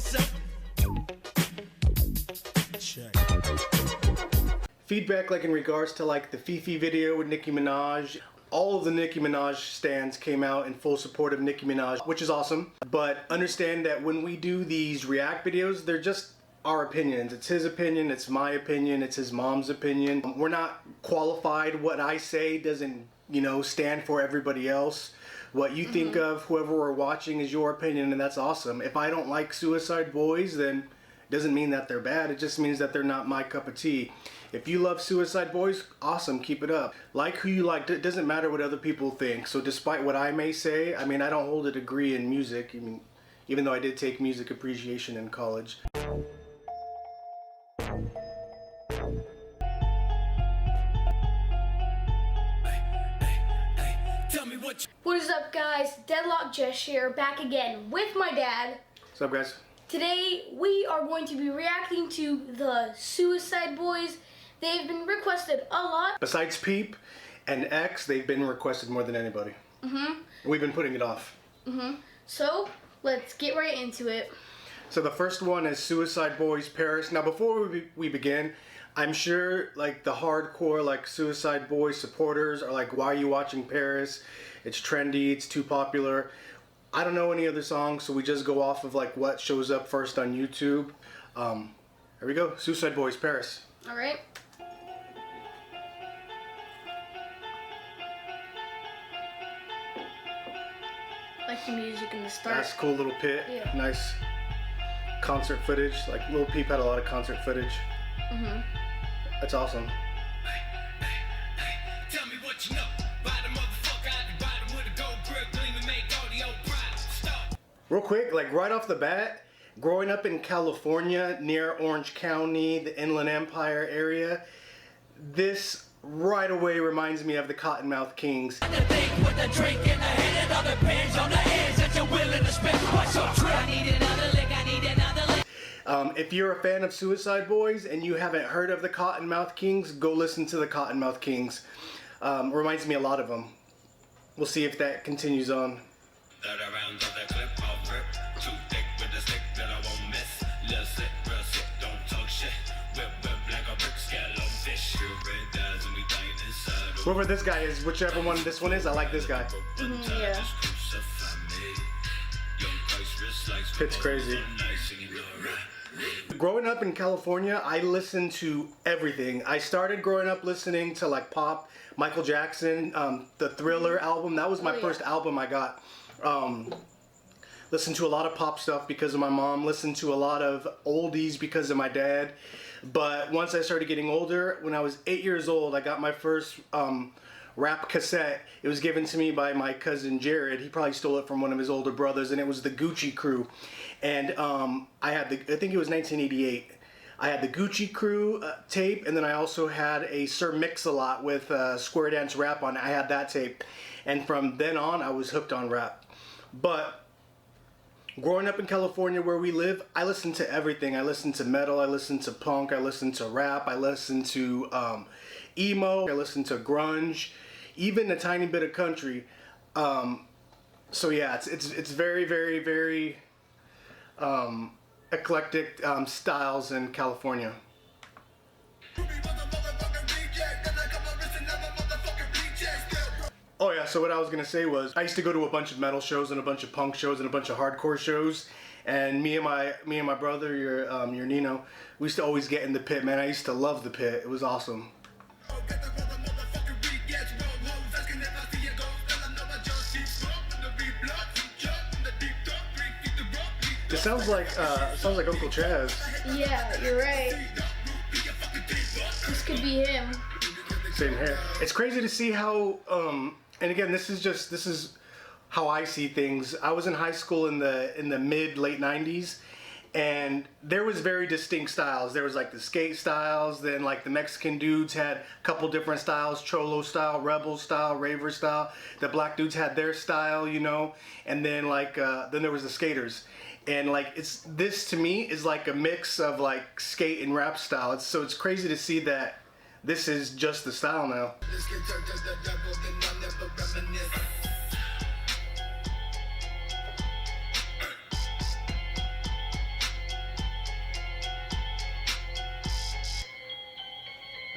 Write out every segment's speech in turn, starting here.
yourself. Check. Feedback, like in regards to like the Fifi video with Nicki Minaj. All of the Nicki Minaj stans came out in full support of Nicki Minaj, which is awesome. But understand that when we do these react videos, they're just our opinions. It's his opinion, it's my opinion, it's his mom's opinion. We're not qualified. What I say doesn't, you know, stand for everybody else. What you think of whoever we're watching is your opinion, and that's awesome. If I don't like Suicide Boys, then it doesn't mean that they're bad. It just means that they're not my cup of tea. If you love Suicide Boys, awesome, keep it up. Like who you like, it doesn't matter what other people think. So despite what I may say, I mean, I don't hold a degree in music, I mean, even though I did take music appreciation in college. What is up, guys? Deadlock Jess here, back again with my dad. What's up, guys? Today we are going to be reacting to the Suicide Boys. They've been requested a lot. Besides Peep and X, they've been requested more than anybody. We've been putting it off. So let's get right into it. So the first one is Suicide Boys Paris. Now before we begin, I'm sure like the hardcore like Suicide Boys supporters are like, why are you watching Paris? It's trendy, it's too popular. I don't know any other songs, so we just go off of like what shows up first on YouTube. Here we go, Suicide Boys Paris. Alright. Like the music in the start. Nice, cool little pit. Yeah. Nice concert footage. Like Lil Peep had a lot of concert footage. That's awesome. Tell me what you know. Buy the motherfucker out the bottom with a gold grill, gleam and make all the old pride. Stop. Real quick, like right off the bat, growing up in California near Orange County, the Inland Empire area, this right away reminds me of the Cottonmouth Kings. The thing with the drink in the hand and other pants on the hands that you're willing to spend. What's your trip? I need another lick, I need another lick. If you're a fan of Suicide Boys and you haven't heard of the Cottonmouth Kings, go listen to the Cottonmouth Kings. Reminds me a lot of them. We'll see if that continues on. Whoever this guy is, whichever one this one is, I like this guy. Yeah. It's crazy. Growing up in California, I listened to everything. I started growing up listening to like pop, Michael Jackson, the Thriller album. That was my first album I got. Listened to a lot of pop stuff because of my mom. Listened to a lot of oldies because of my dad. But once I started getting older, when I was 8 years old, I got my first rap cassette. It was given to me by my cousin Jared. He probably stole it from one of his older brothers, and it was the Gucci Crew. And I think it was 1988. I had the Gucci Crew tape, and then I also had a Sir Mix-a-Lot with Square Dance Rap on it. I had that tape. And from then on, I was hooked on rap. But growing up in California where we live, I listened to everything. I listened to metal, I listened to punk, I listened to rap, I listened to emo, I listened to grunge, even a tiny bit of country. So yeah, it's very, very, very eclectic styles in California. Oh yeah, so what I was gonna say was I used to go to a bunch of metal shows and a bunch of punk shows and a bunch of hardcore shows, and me and my brother, your Nino, we used to always get in the pit, man. I used to love the pit. It was awesome. It sounds like Uncle Chaz. Yeah, you're right. This could be him. Same hair. It's crazy to see how, and again, this is how I see things. I was in high school in the mid-late 90s, and there was very distinct styles. There was like the skate styles, then like the Mexican dudes had a couple different styles, Cholo style, Rebel style, Raver style. The black dudes had their style, you know, and then like, then there was the skaters. And like, this to me is like a mix of like skate and rap style. So it's crazy to see that this is just the style now.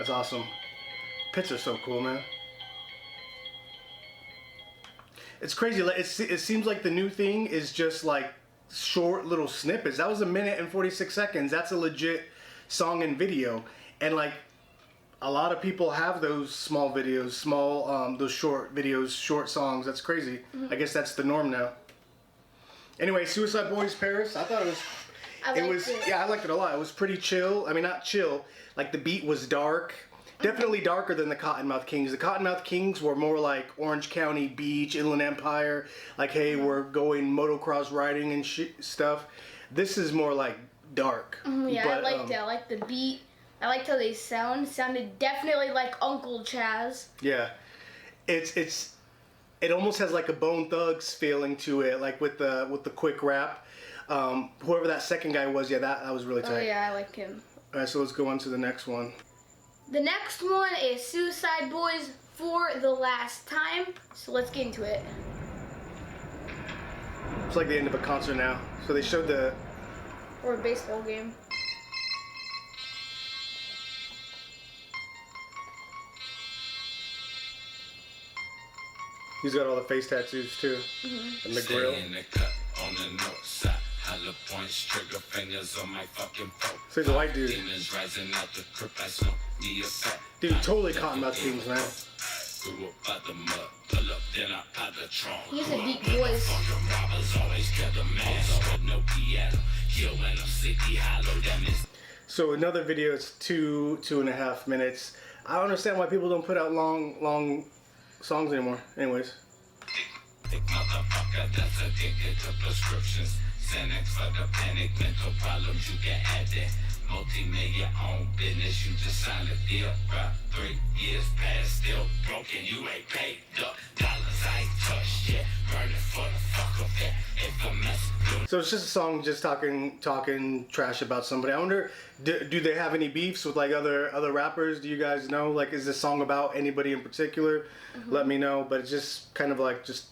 That's awesome. Pits are so cool, man. It's crazy. Like it seems like the new thing is just like short little snippets. That was 1 minute and 46 seconds. That's a legit song and video. And like a lot of people have those small videos, those short videos, short songs. That's crazy. I guess that's the norm now. Anyway, Suicide Boys Paris. I thought it was. Yeah, I liked it a lot. It was pretty chill. I mean, not chill. Like the beat was dark. Definitely darker than the Cottonmouth Kings. The Cottonmouth Kings were more like Orange County Beach, Inland Empire. Like, hey, we're going motocross riding and stuff. This is more like dark. Yeah, I liked it. I liked the beat. I liked how they sounded definitely like Uncle Chaz. Yeah, it almost has like a Bone Thugs feeling to it, like with the quick rap. Whoever that second guy was, yeah, that was really tight. Oh yeah, I like him. All right, so let's go on to the next one. The next one is Suicide Boys for the Last Time. So let's get into it. It's like the end of a concert now. So they showed the... Or a baseball game. He's got all the face tattoos too. And the grill. So he's a white dude. Dude, totally Cottonmouth Kings, man. He's a deep voice. So another video is 2.5 minutes. I don't understand why people don't put out long songs anymore. Anyways. That's addicted to prescriptions. Xanax for the panic, mental problems, you can add that. Multi-million own business, you just signed a deal, bruh. 3 years past, still broken, you ain't paid up. Dollars I ain't touched yet, burning for the fuck of that. Infamous. So it's just a song just talking trash about somebody. I wonder, do they have any beefs with like other rappers? Do you guys know? Like, is this song about anybody in particular? Let me know. But it's just kind of like just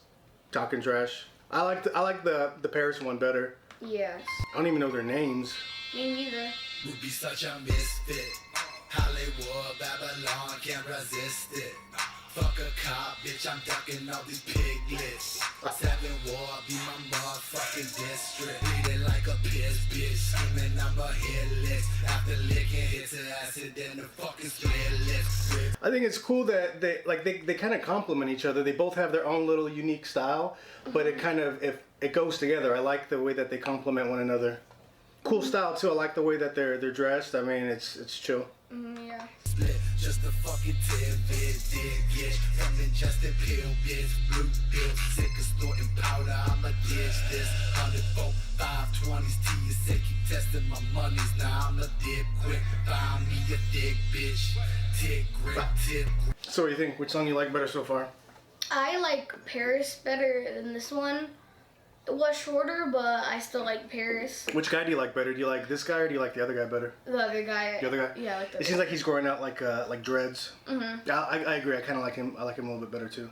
talking trash. I like the Paris one better. Yes. I don't even know their names. Me neither. Would be such a misfit. Hollywood, Babylon, can't resist it. Fuck a cop, bitch, I'm ducking all these piglets. 7 war, be my motherfucking district. Bleeding like a piss, bitch, screaming I'm a hit list. After licking hits to acid, then the fucking split lips. I think it's cool that they kind of complement each other. They both have their own little unique style, but it kind of it goes together. I like the way that they complement one another. Cool style too. I like the way that they're dressed. I mean, it's chill. Yeah. Split, just a fucking tidbit, dig it. From ingested pill, bitch, blue bill. Sick of snorting powder, I'ma dish this. 104, 520s, TSA, keep testing my monies. Now I'm a dip quick, find me a dick, bitch. Tick, grip, tip. So what do you think? Which song you like better so far? I like Paris better than this one. It was shorter, but I still like Paris. Which guy do you like better? Do you like this guy or do you like the other guy better? The other guy. The other guy? Yeah, I like the It seems like he's growing out like dreads. Mm-hmm. I agree. I kind of like him. I like him a little bit better too.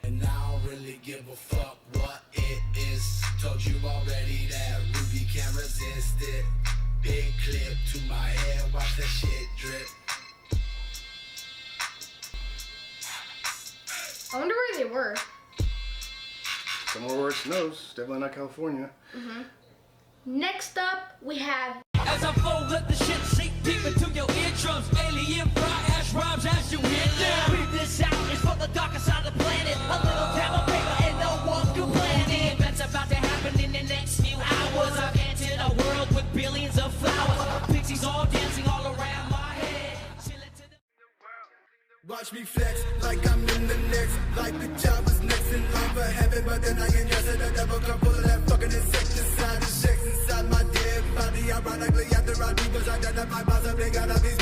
And I don't really give a fuck what it is. Told you already that Ruby can't resist it. Big clip to my head, watch that shit drip. I wonder where they were. Somewhere where it snows. Definitely not California. Next up, we have. As I flow, let the shit sink deep into your eardrums. Alien fry ash rhymes as you hear them. Breathe this out, it's for the darker side of the planet. A little tab of paper and no one can plan it. Events about to happen in the next few hours. I've entered a world with billions of flowers. Pixies all dancing all around my head. Watch me flex like I'm in the next. Like the job was next in line for heaven, but then I get yes to the devil come full of that fucking insecticide. The checks inside my dead body. Ironically, after I do was identify possibly got a piece.